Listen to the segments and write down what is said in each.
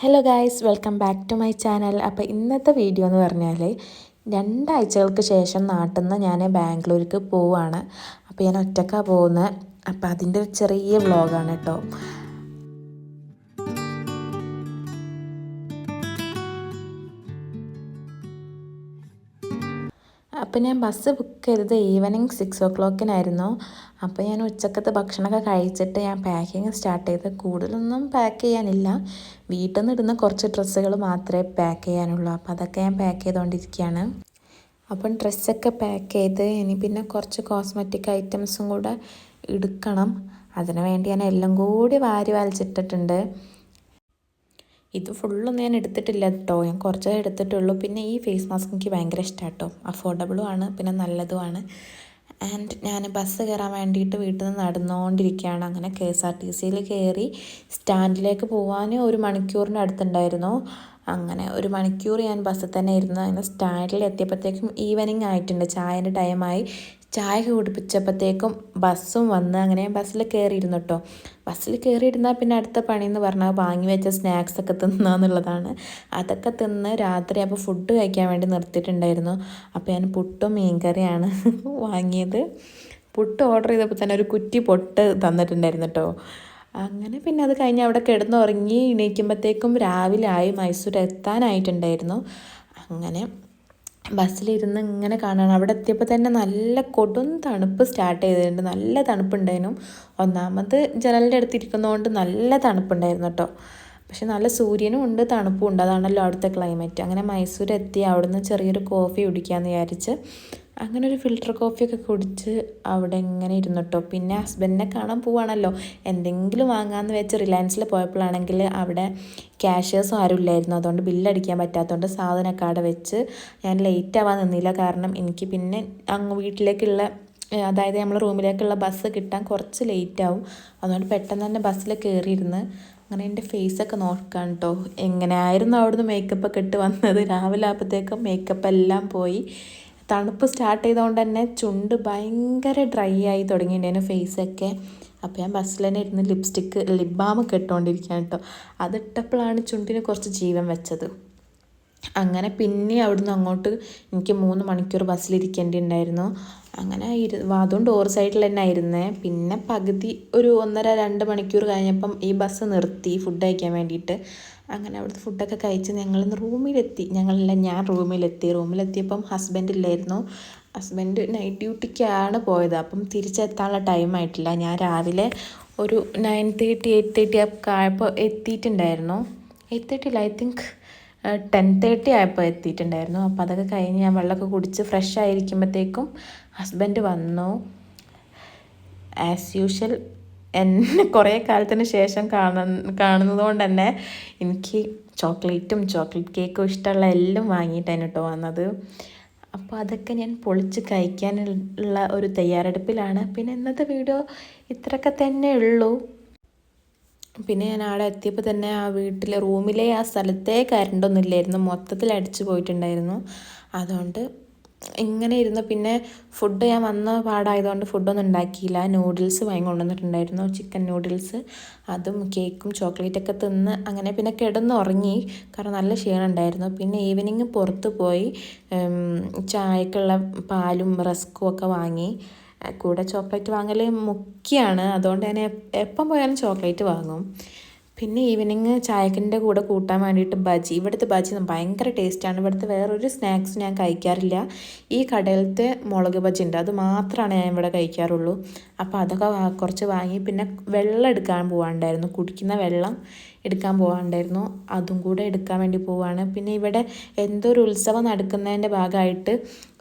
Hello guys, welcome back to my channel. അപ്പോൾ ഇന്നത്തെ video എന്ന് പറഞ്ഞാൽ 2 ആഴ്ചകൾക്ക് ശേഷം നാട്ടിൽ നിന്ന് ഞാൻ ബാംഗ്ലൂർക്ക് പോവുകയാണ്. അപ്പോൾ ഞാൻ ഒറ്റയ്ക്കാണ് പോകുന്നത്. അപ്പോൾ അതിൻ്റെ ഒരു ചെറിയ വ്ളോഗാണ് കേട്ടോ. അപ്പോൾ ഞാൻ ബസ് ബുക്ക് ചെയ്തത് ഈവനിങ് 6 o'clock. അപ്പോൾ ഞാൻ ഉച്ചക്കത്തെ ഭക്ഷണമൊക്കെ കഴിച്ചിട്ട് ഞാൻ പാക്കിങ് സ്റ്റാർട്ട് ചെയ്ത്. കൂടുതലൊന്നും പാക്ക് ചെയ്യാനില്ല, വീട്ടിൽ നിന്ന് ഇടുന്ന കുറച്ച് ഡ്രസ്സുകൾ മാത്രമേ പാക്ക് ചെയ്യാനുള്ളൂ. അപ്പോൾ അതൊക്കെ ഞാൻ പാക്ക് ചെയ്തുകൊണ്ടിരിക്കുകയാണ്. അപ്പം ഡ്രസ്സൊക്കെ പാക്ക് ചെയ്ത് ഇനി പിന്നെ കുറച്ച് കോസ്മെറ്റിക് ഐറ്റംസും കൂടെ എടുക്കണം. അതിനു വേണ്ടി ഞാൻ എല്ലാം കൂടി വാരി വലിച്ചിട്ടിട്ടുണ്ട്. ഇത് ഫുള്ളൊന്നും ഞാൻ എടുത്തിട്ടില്ല കേട്ടോ, ഞാൻ കുറച്ചേ എടുത്തിട്ടുള്ളൂ. പിന്നെ ഈ ഫേസ് മാസ്ക് എനിക്ക് ഭയങ്കര ഇഷ്ടമാണ് കേട്ടോ, അഫോർഡബിളും ആണ്, പിന്നെ നല്ലതുമാണ്. ആൻഡ് ഞാൻ ബസ് കയറാൻ വേണ്ടിയിട്ട് വീട്ടിൽ നിന്ന് നടന്നുകൊണ്ടിരിക്കുകയാണ്. അങ്ങനെ KSRTCയിൽ കയറി സ്റ്റാൻഡിലേക്ക് പോകാൻ 1 മണിക്കൂറിൻ്റെ അടുത്തുണ്ടായിരുന്നു. അങ്ങനെ 1 മണിക്കൂർ ഞാൻ ബസ്സിൽ തന്നെ ഇരുന്നു. അങ്ങനെ സ്റ്റാൻഡിൽ എത്തിയപ്പോഴത്തേക്കും ഈവനിങ് ആയിട്ടുണ്ട്, ചായൻ്റെ ടൈമായി. ചായ കുടിപ്പിച്ചപ്പോഴത്തേക്കും ബസ്സും വന്ന്. അങ്ങനെ ബസ്സിൽ കയറിയിരുന്നു കേട്ടോ. ബസ്സിൽ കയറിയിരുന്നാൽ പിന്നെ അടുത്ത പണി എന്ന് പറഞ്ഞാൽ വാങ്ങി വെച്ച സ്നാക്സൊക്കെ തിന്നുക എന്നുള്ളതാണ്. അതൊക്കെ തിന്ന് രാത്രി അപ്പോൾ ഫുഡ് കഴിക്കാൻ വേണ്ടി നിർത്തിയിട്ടുണ്ടായിരുന്നു. അപ്പോൾ ഞാൻ പുട്ടും മീൻകറിയാണ് വാങ്ങിയത്. പുട്ട് ഓർഡർ ചെയ്തപ്പോൾ തന്നെ ഒരു കുറ്റി പൊട്ട് തന്നിട്ടുണ്ടായിരുന്നു കേട്ടോ. അങ്ങനെ പിന്നെ അത് കഴിഞ്ഞ് അവിടെ കിടന്നുറങ്ങി എണീക്കുമ്പോഴത്തേക്കും രാവിലെ ആയി. മൈസൂർ എത്താനായിട്ടുണ്ടായിരുന്നു. അങ്ങനെ ബസ്സിലിരുന്ന് ഇങ്ങനെ കാണണം. അവിടെ എത്തിയപ്പോൾ തന്നെ നല്ല കൊടും തണുപ്പ് സ്റ്റാർട്ട് ചെയ്തിട്ടുണ്ട്. നല്ല തണുപ്പുണ്ടായിരുന്നു. ഒന്നാമത് ജനലിൻ്റെ അടുത്തിരിക്കുന്നതുകൊണ്ട് നല്ല തണുപ്പുണ്ടായിരുന്നു കേട്ടോ. പക്ഷെ നല്ല സൂര്യനും ഉണ്ട്, തണുപ്പും ഉണ്ട്. അതാണല്ലോ അവിടുത്തെ ക്ലൈമറ്റ്. അങ്ങനെ മൈസൂർ എത്തി. അവിടുന്ന് ചെറിയൊരു കോഫി കുടിക്കാമെന്ന് വിചാരിച്ച് അങ്ങനെ ഒരു ഫിൽറ്റർ കോഫിയൊക്കെ കുടിച്ച് അവിടെ ഇങ്ങനെ ഇരുന്നു കേട്ടോ. പിന്നെ ഹസ്ബൻഡിനെ കാണാൻ പോവുകയാണല്ലോ, എന്തെങ്കിലും വാങ്ങാമെന്ന് വെച്ച് റിലയൻസിൽ പോയപ്പോഴാണെങ്കിൽ അവിടെ ക്യാഷേഴ്സും ആരും ഇല്ലായിരുന്നു. അതുകൊണ്ട് ബില്ലടിക്കാൻ പറ്റാത്തതുകൊണ്ട് സാധനമൊക്കെ അവിടെ വെച്ച് ഞാൻ ലേറ്റ് ആവാൻ നിന്നില്ല. കാരണം എനിക്ക് പിന്നെ അങ്ങ് വീട്ടിലേക്കുള്ള, അതായത് നമ്മൾ റൂമിലേക്കുള്ള ബസ് കിട്ടാൻ കുറച്ച് ലേറ്റ് ആവും. അതുകൊണ്ട് പെട്ടെന്ന് തന്നെ ബസ്സിൽ കയറിയിരുന്ന് അങ്ങനെ എൻ്റെ ഫേസൊക്കെ നോക്കാൻ കേട്ടോ. എങ്ങനെയായിരുന്നു അവിടുന്ന് മേക്കപ്പൊക്കെ ഇട്ട് വന്നത്. രാവിലെ ആകുമ്പോഴത്തേക്കും മേക്കപ്പ് എല്ലാം പോയി. തണുപ്പ് സ്റ്റാർട്ട് ചെയ്തുകൊണ്ട് തന്നെ ചുണ്ട് ഭയങ്കര ഡ്രൈ ആയി തുടങ്ങിയിട്ടുണ്ടായിരുന്നു ഫേസൊക്കെ. അപ്പോൾ ഞാൻ ബസ്സിൽ തന്നെ ഇരുന്ന് ലിപ് ബാമൊക്കെ ഇട്ടുകൊണ്ടിരിക്കുകയാണ് കേട്ടോ. അതിട്ടപ്പോഴാണ് ചുണ്ടിന് കുറച്ച് ജീവൻ വെച്ചത്. അങ്ങനെ പിന്നെ അവിടുന്ന് അങ്ങോട്ട് എനിക്ക് 3 മണിക്കൂർ ബസ്സിലിരിക്കേണ്ടി ഉണ്ടായിരുന്നു. അങ്ങനെ അതും ഡോർ സൈഡിൽ തന്നെ ആയിരുന്നേ. പിന്നെ പകുതി ഒരു 1.5-2 മണിക്കൂർ കഴിഞ്ഞപ്പം ഈ ബസ് നിർത്തി ഫുഡ് കഴിക്കാൻ വേണ്ടിയിട്ട്. അങ്ങനെ അവിടുത്തെ ഫുഡൊക്കെ കഴിച്ച് ഞങ്ങളിന്ന് റൂമിലെത്തി. ഞാൻ റൂമിലെത്തിയപ്പം ഹസ്ബൻഡ് ഇല്ലായിരുന്നു. ഹസ്ബൻഡ് നൈറ്റ് ഡ്യൂട്ടിക്കാണ് പോയത്. അപ്പം തിരിച്ചെത്താനുള്ള ടൈമായിട്ടില്ല. ഞാൻ രാവിലെ ഒരു 9:30, 8:30 ഒക്കെ ആയപ്പോൾ എത്തിയിട്ടുണ്ടായിരുന്നു. 8:30 ഇല്ല, ഐ തിങ്ക് 10:30 ആയപ്പോൾ എത്തിയിട്ടുണ്ടായിരുന്നു. അപ്പോൾ അതൊക്കെ കഴിഞ്ഞ് ഞാൻ വെള്ളമൊക്കെ കുടിച്ച് ഫ്രഷ് ആയിരിക്കുമ്പോഴത്തേക്കും ഹസ്ബൻഡ് വന്നു. ആസ് യൂഷ്വൽ എന്നെ കുറേ കാലത്തിന് ശേഷം കാണുന്നത് കൊണ്ട് തന്നെ എനിക്ക് ചോക്ലേറ്റ് കേക്കും ഇഷ്ടമുള്ള എല്ലാം വാങ്ങിയിട്ടാണ് കേട്ടോ വന്നത്. അപ്പോൾ അതൊക്കെ ഞാൻ പൊളിച്ച് കഴിക്കാനുള്ള ഒരു തയ്യാറെടുപ്പിലാണ്. പിന്നെ ഇന്നത്തെ വീഡിയോ ഇത്രയൊക്കെ തന്നെ ഉള്ളൂ. പിന്നെ ഞാൻ അവിടെ എത്തിയപ്പോൾ തന്നെ ആ റൂമിലെ ആ സ്ഥലത്തെ കറണ്ടൊന്നും ഇല്ലായിരുന്നു, മൊത്തത്തിൽ അടിച്ചു പോയിട്ടുണ്ടായിരുന്നു. അതുകൊണ്ട് ഇങ്ങനെ ഇരുന്ന് പിന്നെ ഫുഡ് ഞാൻ വന്ന പാടായതുകൊണ്ട് ഫുഡൊന്നും ഉണ്ടാക്കിയില്ല. നൂഡിൽസ് വാങ്ങി കൊണ്ടുവന്നിട്ടുണ്ടായിരുന്നു, ചിക്കൻ നൂഡിൽസ്. അതും കേക്കും ചോക്ലേറ്റൊക്കെ തിന്ന് അങ്ങനെ പിന്നെ കിടന്നുറങ്ങി. കാരണം നല്ല ക്ഷീണം ഉണ്ടായിരുന്നു. പിന്നെ ഈവനിങ് പുറത്ത് പോയി ചായക്കുള്ള പാലും റസ്ക്കും ഒക്കെ വാങ്ങി. കൂടെ ചോക്ലേറ്റ് വാങ്ങൽ മുഖ്യമാണ്. അതുകൊണ്ട് ഞാൻ എപ്പം പോയാലും ചോക്ലേറ്റ് വാങ്ങും. പിന്നെ ഈവനിങ് ചായക്കിൻ്റെ കൂടെ കൂട്ടാൻ വേണ്ടിയിട്ട് ബജി. ഇവിടുത്തെ ബജി ഭയങ്കര ടേസ്റ്റാണ്. ഇവിടുത്തെ വേറൊരു സ്നാക്സ് ഞാൻ കഴിക്കാറില്ല. ഈ കടയിലത്തെ മുളക് ബജി ഉണ്ട്, അത് മാത്രമാണ് ഞാൻ ഇവിടെ കഴിക്കാറുള്ളൂ. അപ്പോൾ അതൊക്കെ കുറച്ച് വാങ്ങി. പിന്നെ വെള്ളം എടുക്കാൻ പോകാനുണ്ടായിരുന്നു, കുടിക്കുന്ന വെള്ളം എടുക്കാൻ പോകാനുണ്ടായിരുന്നു. അതും കൂടെ എടുക്കാൻ വേണ്ടി പോവാണ്. പിന്നെ ഇവിടെ എന്തോ ഒരു ഉത്സവം നടക്കുന്നതിൻ്റെ ഭാഗമായിട്ട്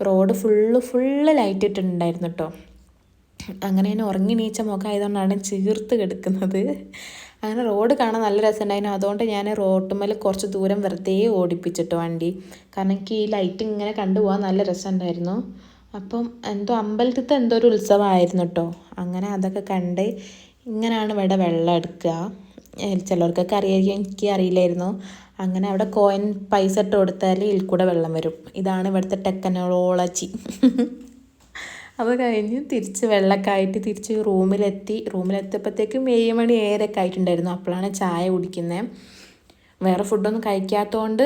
റോഡ് ഫുള്ള് ലൈറ്റ് ഇട്ടിട്ടുണ്ടായിരുന്നു കേട്ടോ. അങ്ങനെ ഞാൻ ഉറങ്ങി നീച്ച മുഖമായതുകൊണ്ടാണ് ചീർത്ത് കിടക്കുന്നത്. അങ്ങനെ റോഡ് കാണാൻ നല്ല രസമുണ്ടായിരുന്നു. അതുകൊണ്ട് ഞാൻ റോട്ടുമ്മൽ കുറച്ച് ദൂരം വെറുതെ ഓടിപ്പിച്ചിട്ട് വണ്ടി. കാരണം എനിക്ക് ഈ ലൈറ്റ് ഇങ്ങനെ കണ്ടുപോകാൻ നല്ല രസമുണ്ടായിരുന്നു. അപ്പം അമ്പലത്തിലത്തെ എന്തോ ഒരു ഉത്സവമായിരുന്നു കേട്ടോ. അങ്ങനെ അതൊക്കെ കണ്ട് ഇങ്ങനെയാണ് ഇവിടെ വെള്ളം എടുക്കുക. ചിലർക്കൊക്കെ അറിയാമെങ്കിൽ എനിക്ക് അറിയില്ലായിരുന്നു. അങ്ങനെ അവിടെ പൈസ ഇട്ട് കൊടുത്താൽ ഇതിൽ കൂടെ വെള്ളം വരും. ഇതാണ് ഇവിടുത്തെ ടെക്നോളജി. അത് കഴിഞ്ഞ് തിരിച്ച് വെള്ളമൊക്കെ ആയിട്ട് തിരിച്ച് റൂമിലെത്തിയപ്പോഴത്തേക്കും 7 മണി 7:30 ആയിട്ടുണ്ടായിരുന്നു. അപ്പോഴാണ് ചായ കുടിക്കുന്നത്. വേറെ ഫുഡൊന്നും കഴിക്കാത്തതുകൊണ്ട്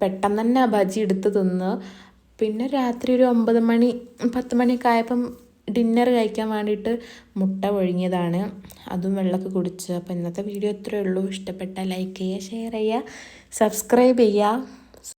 പെട്ടെന്ന് തന്നെ ആ ബജി എടുത്ത് തിന്ന്. പിന്നെ രാത്രി ഒരു 9 മണി 10 മണിയൊക്കെ ആയപ്പം ഡിന്നർ കഴിക്കാൻ വേണ്ടിയിട്ട് മുട്ട ഒഴുങ്ങിയതാണ്, അതും വെള്ളമൊക്കെ കുടിച്ച്. അപ്പോൾ ഇന്നത്തെ വീഡിയോ ഇത്രയേ ഉള്ളൂ. ഇഷ്ടപ്പെട്ടാൽ ലൈക്ക് ചെയ്യുക, ഷെയർ ചെയ്യുക, സബ്സ്ക്രൈബ് ചെയ്യുക.